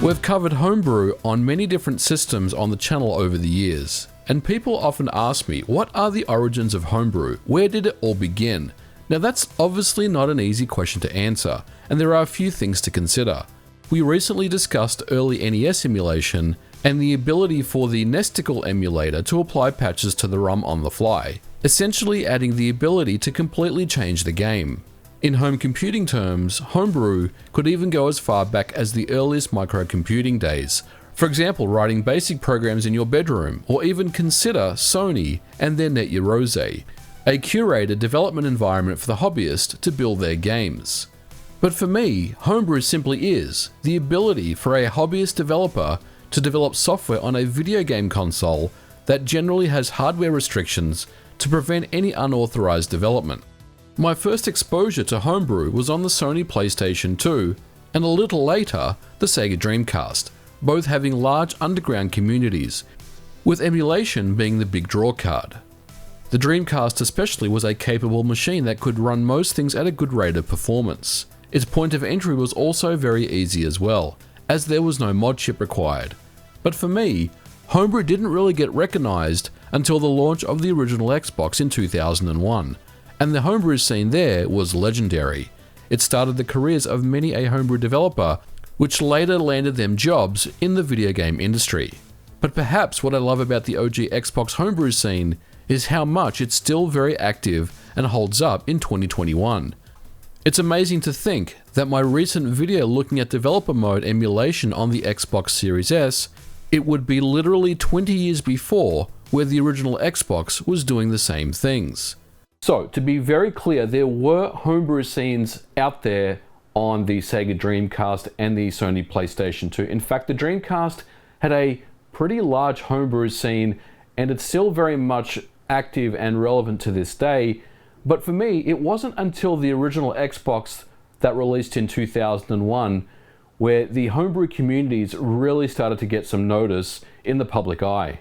We've covered Homebrew on many different systems on the channel over the years, and people often ask me, what are the origins of Homebrew? Where did it all begin? Now that's obviously not an easy question to answer, and there are a few things to consider. We recently discussed early NES emulation and the ability for the Nesticle emulator to apply patches to the ROM on the fly, essentially adding the ability to completely change the game. In home computing terms, Homebrew could even go as far back as the earliest microcomputing days. For example, writing basic programs in your bedroom, or even consider Sony and their Net Your Rose, a curated development environment for the hobbyist to build their games. But for me, Homebrew simply is the ability for a hobbyist developer to develop software on a video game console that generally has hardware restrictions to prevent any unauthorized development. My first exposure to Homebrew was on the Sony PlayStation 2, and a little later, the Sega Dreamcast, both having large underground communities, with emulation being the big draw card. The Dreamcast especially was a capable machine that could run most things at a good rate of performance. Its point of entry was also very easy as well, as there was no mod chip required. But for me, Homebrew didn't really get recognized until the launch of the original Xbox in 2001. And the homebrew scene there was legendary. It started the careers of many a homebrew developer, which later landed them jobs in the video game industry. But perhaps what I love about the OG Xbox homebrew scene is how much it's still very active and holds up in 2021. It's amazing to think that my recent video looking at developer mode emulation on the Xbox Series S, it would be literally 20 years before where the original Xbox was doing the same things. So, to be very clear, there were homebrew scenes out there on the Sega Dreamcast and the Sony PlayStation 2. In fact, the Dreamcast had a pretty large homebrew scene, and it's still very much active and relevant to this day. But for me, it wasn't until the original Xbox that released in 2001 where the homebrew communities really started to get some notice in the public eye.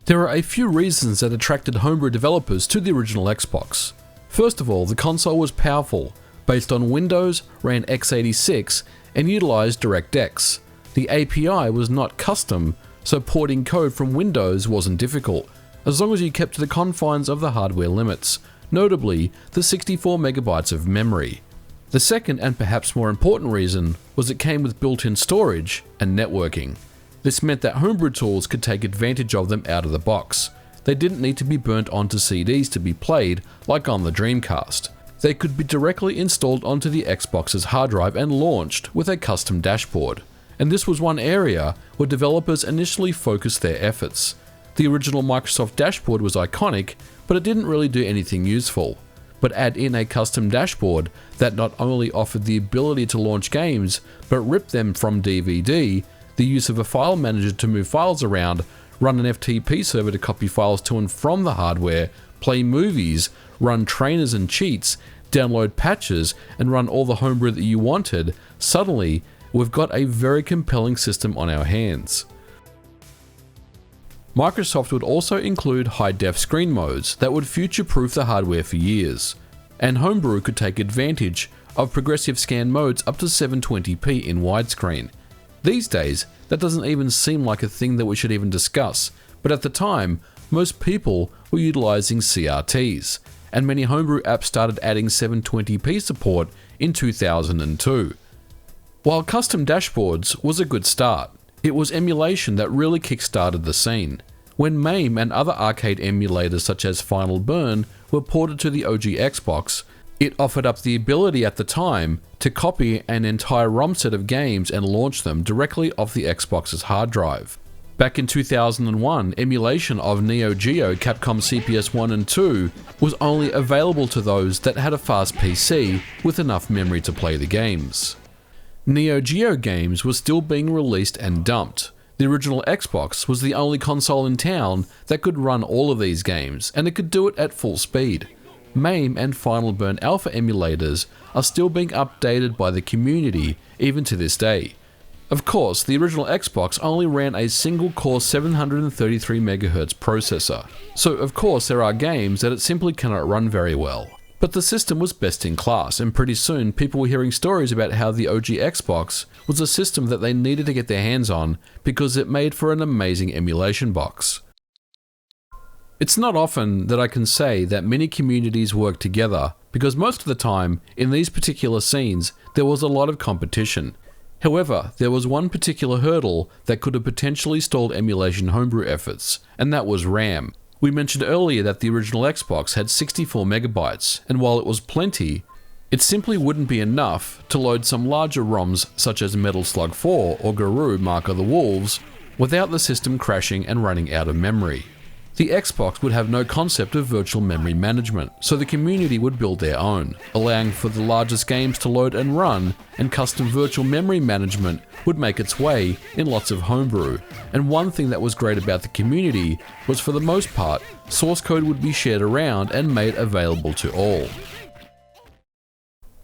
There are a few reasons that attracted homebrew developers to the original Xbox. First of all, the console was powerful, based on Windows, ran x86, and utilized DirectX. The API was not custom, so porting code from Windows wasn't difficult, as long as you kept to the confines of the hardware limits, notably the 64 megabytes of memory. The second and perhaps more important reason was it came with built-in storage and networking. This meant that homebrew tools could take advantage of them out of the box. They didn't need to be burnt onto CDs to be played like on the Dreamcast. They could be directly installed onto the Xbox's hard drive and launched with a custom dashboard. And this was one area where developers initially focused their efforts. The original Microsoft dashboard was iconic, but it didn't really do anything useful. But add in a custom dashboard that not only offered the ability to launch games, but rip them from DVD, the use of a file manager to move files around, run an FTP server to copy files to and from the hardware, play movies, run trainers and cheats, download patches, and run all the homebrew that you wanted, suddenly we've got a very compelling system on our hands. Microsoft would also include high-def screen modes that would future-proof the hardware for years, and Homebrew could take advantage of progressive scan modes up to 720p in widescreen. These days, that doesn't even seem like a thing that we should even discuss, but at the time, most people were utilizing CRTs, and many homebrew apps started adding 720p support in 2002. While custom dashboards was a good start, it was emulation that really kick-started the scene. When MAME and other arcade emulators such as Final Burn were ported to the OG Xbox, it offered up the ability at the time to copy an entire ROM set of games and launch them directly off the Xbox's hard drive. Back in 2001, emulation of Neo Geo Capcom CPS 1 and 2 was only available to those that had a fast PC with enough memory to play the games. Neo Geo games were still being released and dumped. The original Xbox was the only console in town that could run all of these games, and it could do it at full speed. MAME and Final Burn Alpha emulators are still being updated by the community even to this day. Of course, the original Xbox only ran a single core 733MHz processor, so of course there are games that it simply cannot run very well. But the system was best in class, and pretty soon people were hearing stories about how the OG Xbox was a system that they needed to get their hands on because it made for an amazing emulation box. It's not often that I can say that many communities work together, because most of the time, in these particular scenes, there was a lot of competition. However, there was one particular hurdle that could have potentially stalled emulation homebrew efforts, and that was RAM. We mentioned earlier that the original Xbox had 64 megabytes, and while it was plenty, it simply wouldn't be enough to load some larger ROMs such as Metal Slug 4 or Garou Mark of the Wolves without the system crashing and running out of memory. The Xbox would have no concept of virtual memory management, so the community would build their own, allowing for the largest games to load and run, and custom virtual memory management would make its way in lots of homebrew. And one thing that was great about the community was, for the most part, source code would be shared around and made available to all.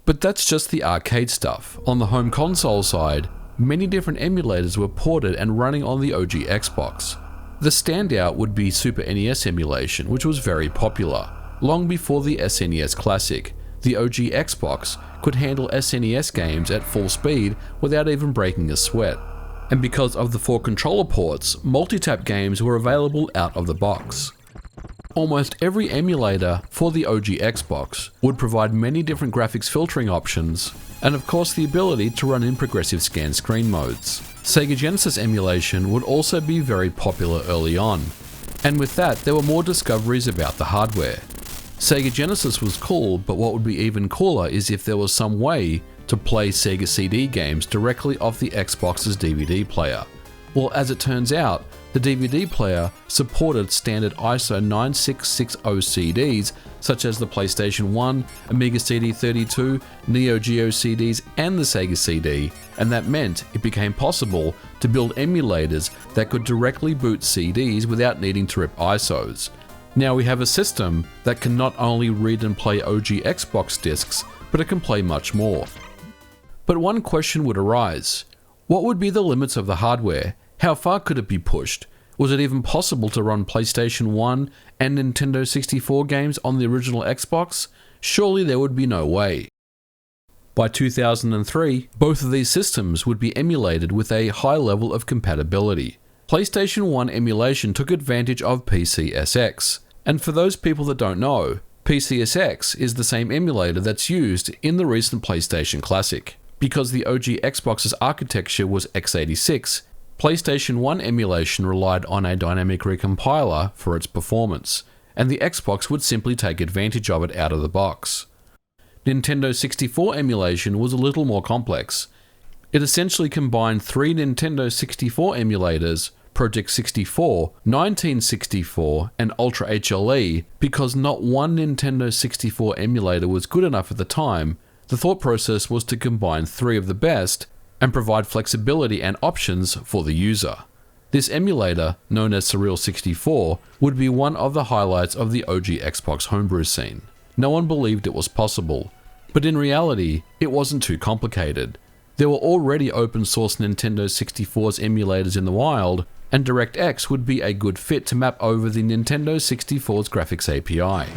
But that's just the arcade stuff. On the home console side, many different emulators were ported and running on the OG Xbox. The standout would be Super NES emulation, which was very popular. Long before the SNES Classic, the OG Xbox could handle SNES games at full speed without even breaking a sweat. And because of the 4 controller ports, multi-tap games were available out of the box. Almost every emulator for the OG Xbox would provide many different graphics filtering options, and of course the ability to run in progressive scan screen modes. Sega Genesis emulation would also be very popular early on, and with that there were more discoveries about the hardware. Sega Genesis was cool, but what would be even cooler is if there was some way to play Sega CD games directly off the Xbox's DVD player. Well, as it turns out, the DVD player supported standard ISO 9660 CDs such as the PlayStation 1, Amiga CD32, Neo Geo CDs and the Sega CD, and that meant it became possible to build emulators that could directly boot CDs without needing to rip ISOs. Now we have a system that can not only read and play OG Xbox discs, but it can play much more. But one question would arise. What would be the limits of the hardware? How far could it be pushed? Was it even possible to run PlayStation 1 and Nintendo 64 games on the original Xbox? Surely there would be no way. By 2003, both of these systems would be emulated with a high level of compatibility. PlayStation 1 emulation took advantage of PCSX, and for those people that don't know, PCSX is the same emulator that's used in the recent PlayStation Classic. Because the OG Xbox's architecture was x86, PlayStation 1 emulation relied on a dynamic recompiler for its performance, and the Xbox would simply take advantage of it out of the box. Nintendo 64 emulation was a little more complex. It essentially combined 3 Nintendo 64 emulators, Project 64, 1964, and Ultra HLE. Because not one Nintendo 64 emulator was good enough at the time, the thought process was to combine 3 of the best and provide flexibility and options for the user. This emulator, known as Surreal 64, would be one of the highlights of the OG Xbox homebrew scene. No one believed it was possible, but in reality, it wasn't too complicated. There were already open source Nintendo 64's emulators in the wild, and DirectX would be a good fit to map over the Nintendo 64's graphics API.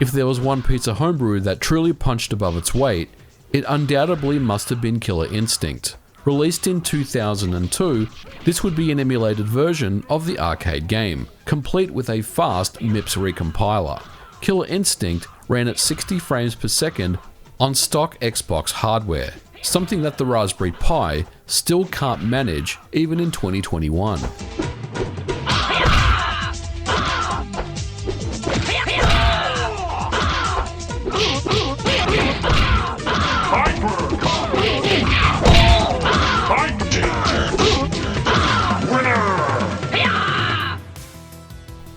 If there was one piece of homebrew that truly punched above its weight, it undoubtedly must have been Killer Instinct. Released in 2002, this would be an emulated version of the arcade game, complete with a fast MIPS recompiler. Killer Instinct ran at 60 frames per second on stock Xbox hardware, something that the Raspberry Pi still can't manage even in 2021.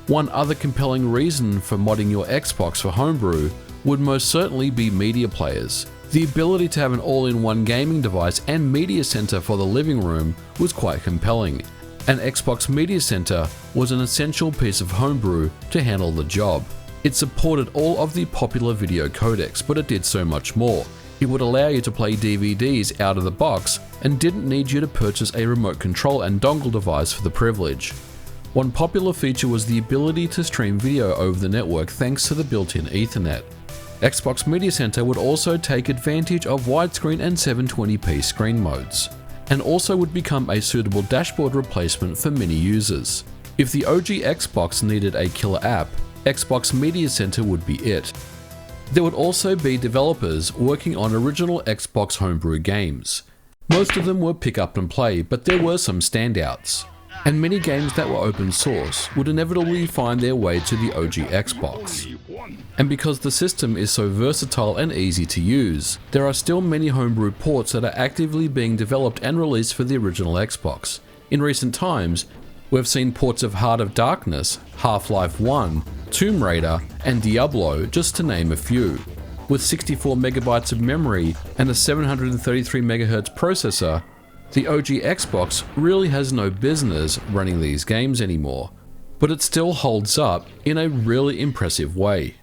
One other compelling reason for modding your Xbox for homebrew would most certainly be media players. The ability to have an all-in-one gaming device and media center for the living room was quite compelling, and Xbox Media Center was an essential piece of homebrew to handle the job. It supported all of the popular video codecs, but it did so much more. It would allow you to play DVDs out of the box and didn't need you to purchase a remote control and dongle device for the privilege. One popular feature was the ability to stream video over the network thanks to the built-in Ethernet. Xbox Media Center would also take advantage of widescreen and 720p screen modes, and also would become a suitable dashboard replacement for many users. If the OG Xbox needed a killer app, Xbox Media Center would be it. There would also be developers working on original Xbox Homebrew games. Most of them were pick up and play, but there were some standouts. And many games that were open source would inevitably find their way to the OG Xbox. And because the system is so versatile and easy to use, there are still many homebrew ports that are actively being developed and released for the original Xbox. In recent times, we've seen ports of Heart of Darkness, Half-Life 1, Tomb Raider, and Diablo, just to name a few. With 64 megabytes of memory and a 733 MHz processor, the OG Xbox really has no business running these games anymore, but it still holds up in a really impressive way.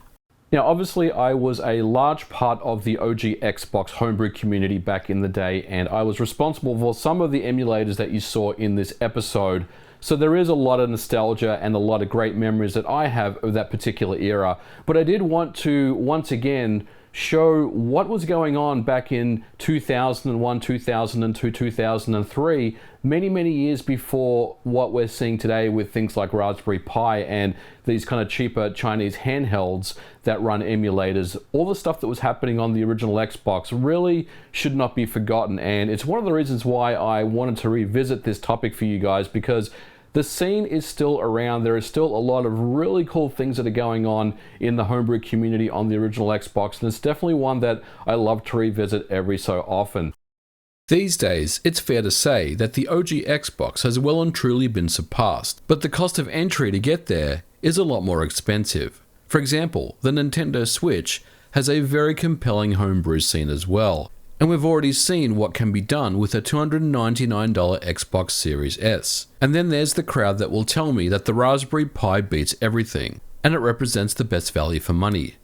Now, obviously, I was a large part of the OG Xbox homebrew community back in the day, and I was responsible for some of the emulators that you saw in this episode. So there is a lot of nostalgia and a lot of great memories that I have of that particular era. But I did want to, once again, show what was going on back in 2001, 2002, 2003, many years before what we're seeing today with things like Raspberry Pi and these kind of cheaper Chinese handhelds that run emulators. All the stuff that was happening on the original Xbox really should not be forgotten, and it's one of the reasons why I wanted to revisit this topic for you guys, because the scene is still around. There is still a lot of really cool things that are going on in the homebrew community on the original Xbox, and it's definitely one that I love to revisit every so often. These days, it's fair to say that the OG Xbox has well and truly been surpassed, but the cost of entry to get there is a lot more expensive. For example, the Nintendo Switch has a very compelling homebrew scene as well, and we've already seen what can be done with a $299 Xbox Series S. And then there's the crowd that will tell me that the Raspberry Pi beats everything, and it represents the best value for money.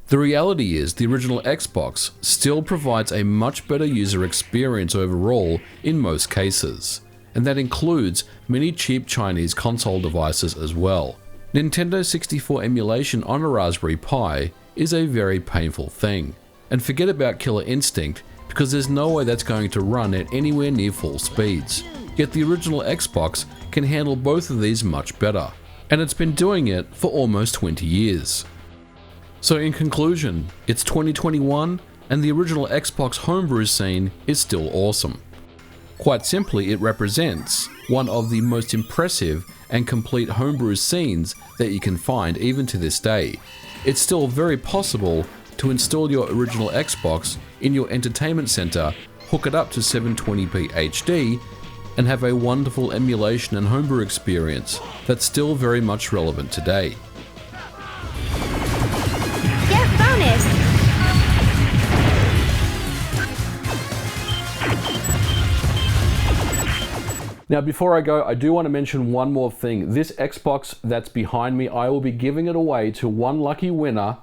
The reality is the original Xbox still provides a much better user experience overall in most cases, and that includes many cheap Chinese console devices as well. Nintendo 64 emulation on a Raspberry Pi is a very painful thing, and forget about Killer Instinct, because there's no way that's going to run at anywhere near full speeds. Yet the original Xbox can handle both of these much better, and it's been doing it for almost 20 years. So in conclusion, it's 2021 and the original Xbox homebrew scene is still awesome. Quite simply, it represents one of the most impressive and complete homebrew scenes that you can find even to this day. It's still very possible to install your original Xbox in your entertainment center, hook it up to 720p HD, and have a wonderful emulation and homebrew experience that's still very much relevant today. Get bonus! Now before I go, I do want to mention one more thing. This Xbox that's behind me, I will be giving it away to one lucky winner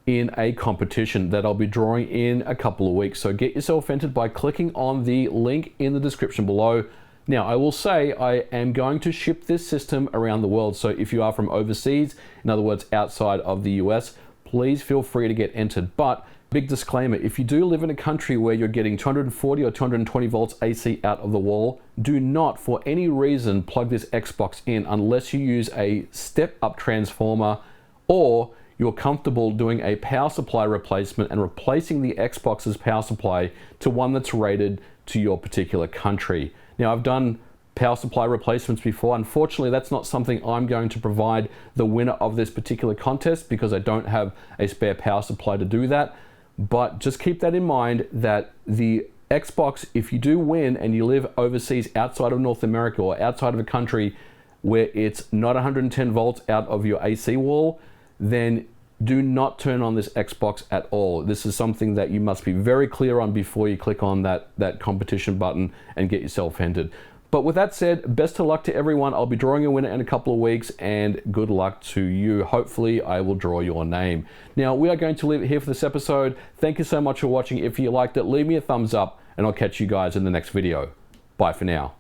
in a competition that I'll be drawing in a couple of weeks. So get yourself entered by clicking on the link in the description below. Now I will say I am going to ship this system around the world. So if you are from overseas, in other words outside of the US, please feel free to get entered. But big disclaimer, if you do live in a country where you're getting 240 or 220 volts AC out of the wall, do not for any reason plug this Xbox in unless you use a step-up transformer or you're comfortable doing a power supply replacement and replacing the Xbox's power supply to one that's rated to your particular country. Now, I've done power supply replacements before. Unfortunately, that's not something I'm going to provide the winner of this particular contest because I don't have a spare power supply to do that. But just keep that in mind that the Xbox, if you do win and you live overseas outside of North America or outside of a country where it's not 110 volts out of your AC wall, then do not turn on this Xbox at all. This is something that you must be very clear on before you click on that competition button and get yourself entered. But with that said, best of luck to everyone. I'll be drawing a winner in a couple of weeks, and good luck to you. Hopefully, I will draw your name. Now, we are going to leave it here for this episode. Thank you so much for watching. If you liked it, leave me a thumbs up, and I'll catch you guys in the next video. Bye for now.